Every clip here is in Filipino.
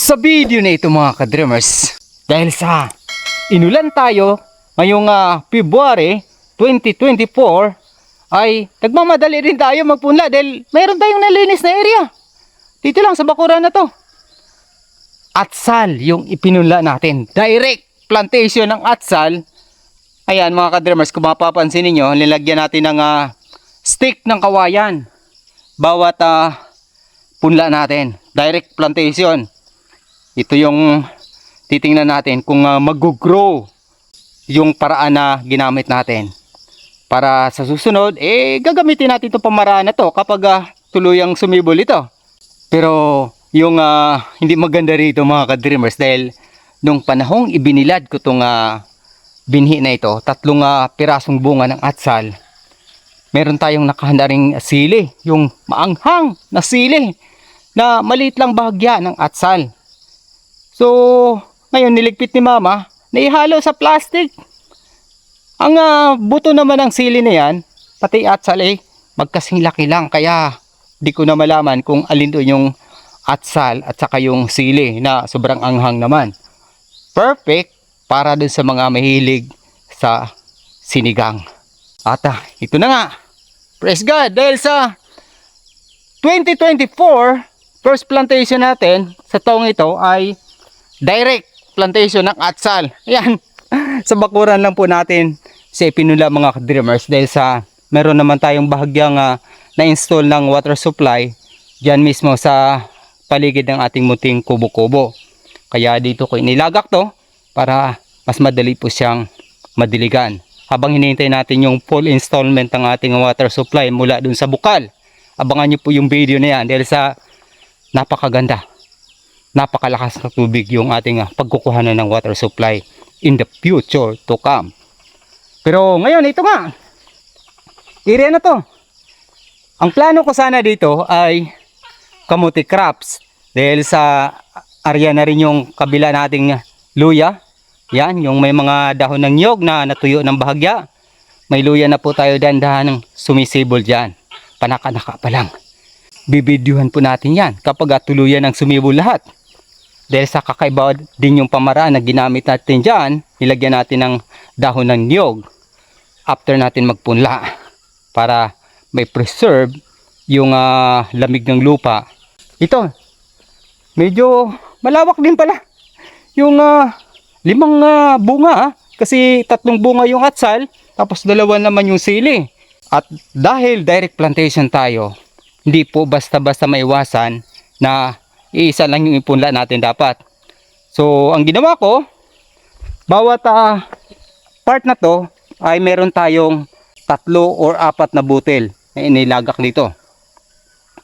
Sa video na ito mga ka-dreamers, dahil sa inulan tayo ngayong February 2024, ay nagmamadali rin tayo magpunla dahil mayroon tayong nalinis na area dito lang sa bakuran na to. Atsal yung ipinunla natin, direct plantation ng atsal. Ayan mga ka-dreamers, kung mapapansin ninyo, nilagyan natin ng stick ng kawayan bawat punla natin, direct plantation. Ito yung titingnan natin kung mag-grow yung paraan na ginamit natin. Para sa susunod, gagamitin natin itong pamaraan na to kapag tuluyang sumibol ito. Pero yung hindi maganda rito mga ka-dreamers, dahil nung panahong ibinilad ko itong binhi na ito, 3 pirasong bunga ng atsal, meron tayong nakahanda ring sili, yung maanghang na sili na maliit lang bahagya ng atsal. So, ngayon niligpit ni mama na ihalo sa plastic. Ang buto naman ng sili na yan, pati atsal magkasing laki lang. Kaya di ko na malaman kung alin doon yung atsal at saka yung sili na sobrang anghang naman. Perfect para doon sa mga mahilig sa sinigang. At ito na nga. Praise God! Dahil sa 2024, first plantation natin sa taong ito ay direct plantation ng atsal. Ayan, sa bakuran lang po natin sa ipinula mga ka-dreamers, dahil sa meron naman tayong bahagyang na-install ng water supply dyan mismo sa paligid ng ating munting kubo-kubo. Kaya dito ko inilagak to para mas madali po siyang madiligan. Habang hinihintay natin yung full installment ng ating water supply mula dun sa bukal, abangan nyo po yung video na yan dahil sa napakaganda, napakalakas na tubig yung ating pagkukuhanan ng water supply in the future to come. Pero ngayon ito nga, area na to. Ang plano ko sana dito ay kamuti crops, dahil sa area na rin yung kabila nating luya. Yan, yung may mga dahon ng niyog na natuyo ng bahagya. May luya na po tayo dandahan ng sumisibol dyan. Panaka-naka pa lang. Bibidyuhan po natin yan kapag tuluyan ng sumibol lahat. Dahil sa kakaiba din yung pamaraan na ginamit natin dyan, nilagyan natin ng dahon ng niyog after natin magpunla para may preserve yung lamig ng lupa. Ito, medyo malawak din pala yung 5 bunga, kasi 3 bunga yung atsal, tapos 2 naman yung sili. At dahil direct plantation tayo, hindi po basta-basta maiwasan na iisa lang yung ipunla natin dapat. So, ang ginawa ko, bawat part na to ay meron tayong 3 or 4 na butil na inilagak dito.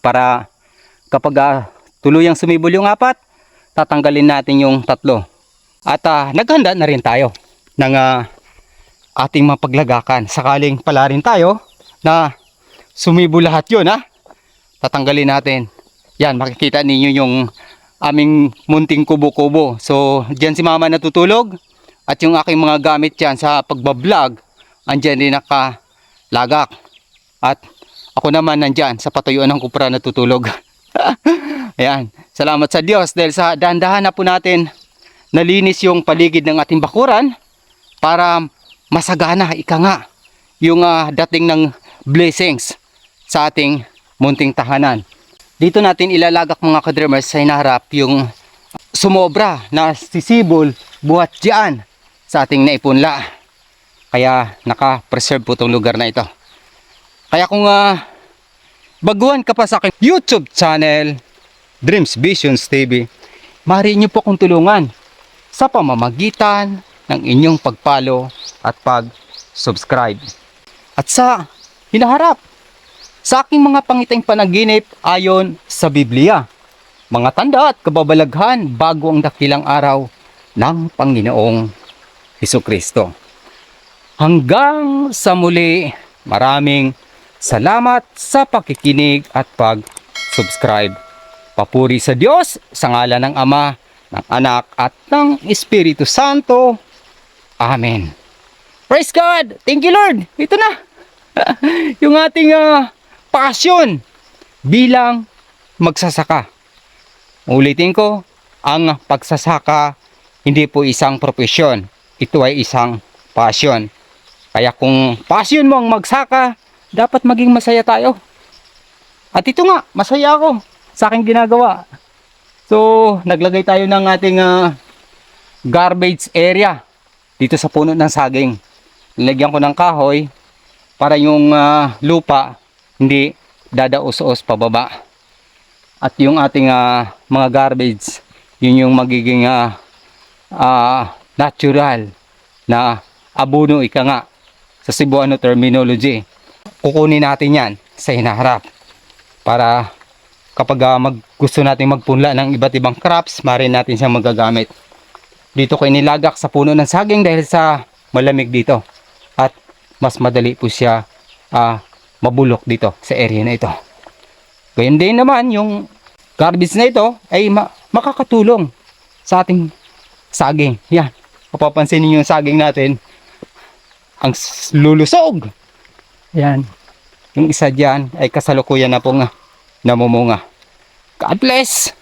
Para kapag tuluyang sumibol yung 4, tatanggalin natin yung 3. At naghanda na rin tayo ng ating mga paglagakan. Sakaling pala rin tayo na sumibol lahat yun, tatanggalin natin. Yan, makikita ninyo yung aming munting kubo-kubo. So, dyan si mama natutulog. At yung aking mga gamit dyan sa pagbablog, andyan din nakalagak. At ako naman nandyan sa patuyuan ng kupra natutulog. Ayan, salamat sa Diyos dahil sa dahan-dahan na po natin nalinis yung paligid ng ating bakuran para masagana, ika nga, yung dating ng blessings sa ating munting tahanan. Dito natin ilalagak mga ka-dreamers sa hinaharap yung sumobra na sisibol buhat dyan sa ating naipunla. Kaya naka-preserve po itong lugar na ito. Kaya kung baguhan ka pa sa aking YouTube channel, Dreams Visions TV, maaari niyo po akong tulungan sa pamamagitan ng inyong pag-follow at pag-subscribe. At sa hinaharap, sa aking mga pangitang panaginip ayon sa Biblia, mga tanda at kababalaghan bago ang dakilang araw ng Panginoong Hesukristo. Hanggang sa muli, maraming salamat sa pakikinig at pag-subscribe. Papuri sa Diyos, sa ngalan ng Ama, ng Anak at ng Espiritu Santo. Amen. Praise God! Thank you Lord! Ito na! Yung ating passion bilang magsasaka. Ulitin ko, ang pagsasaka hindi po isang profesyon. Ito ay isang passion. Kaya kung passion mo ang magsaka, dapat maging masaya tayo. At ito nga, masaya ako sa aking ginagawa. So, naglagay tayo ng ating garbage area dito sa puno ng saging. Nilagyan ko ng kahoy para yung lupa hindi dadaos-os pababa. At yung ating mga garbage, yun yung magiging natural na abono, ika nga sa Cebuano terminology. Kukunin natin yan sa hinaharap para kapag gusto natin magpunla ng iba't ibang crops, maaari natin siyang magagamit. Dito ko inilagak sa puno ng saging dahil sa malamig dito at mas madali po siya mabulok dito sa area na ito. Gayun din naman yung garbage na ito ay makakatulong sa ating saging. Yan, mapapansin niyo yung saging natin ang lulusog. Yan, yung isa dyan ay kasalukuyan na pong namumunga. God bless!